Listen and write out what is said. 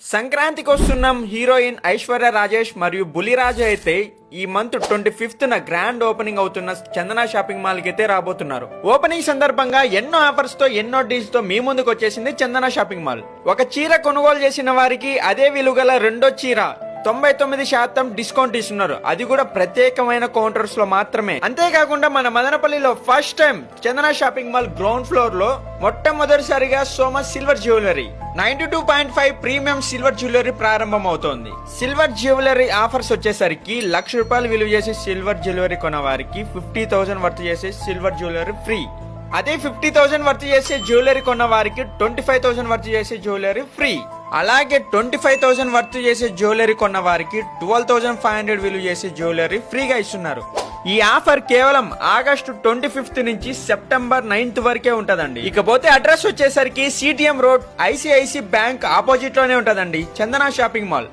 సంక్రాంతికి వస్తున్నాం. హీరోయిన్ ఐశ్వర్య రాజేష్ మరియు బులిరాజు అయితే ఈ మంత్ 25న గ్రాండ్ ఓపెనింగ్ అవుతున్న చందన షాపింగ్ మాల్ కి అయితే రాబోతున్నారు. ఓపెనింగ్ సందర్భంగా ఎన్నో ఆఫర్స్ తో ఎన్నో డీల్స్ తో మీ ముందుకు వచ్చేసింది చందన షాపింగ్ మాల్. ఒక చీర కొనుగోలు చేసిన వారికి అదే విలువగల రెండో చీర 99% డిస్కౌంట్ ఇస్తున్నారు. అది కూడా ప్రత్యేకమైన కౌంటర్స్ లో మాత్రమే. అంతేకాకుండా మన మదనపల్లిలో first time Chandana shopping mall ground floor లో మొట్టమొదటిసారిగా Soma silver jewellery 92.5 premium silver jewellery ప్రారంభం అవుతోంది. సిల్వర్ జ్యువెలరీ ఆఫర్స్ వచ్చేసరికి ₹1,00,000 విలువ చేసే సిల్వర్ జ్యువెలరీ కొన్న వారికి 50,000 వర్త్ చేసే సిల్వర్ జ్యువెలరీ ఫ్రీ. అదే 50,000 వర్త్ చేసే జ్యువెలరీ కొన్న వారికి 25,000 వర్త్ చేసే జ్యువెలరీ ఫ్రీ. అలాగే 25,000 వర్త్ చేసే జ్యువెలరీ కొన్న వారికి 12,500 విలువ చేసే జ్యువెలరీ ఫ్రీగా ఇస్తున్నారు. ఈ ఆఫర్ కేవలం ఆగస్టు 25 నుంచి సెప్టెంబర్ 9 వరకే ఉంటదండి. ఇకపోతే అడ్రస్ వచ్చేసరికి CTM road, ICICI bank opposite లోనే ఉంటదండి చందన షాపింగ్ మాల్.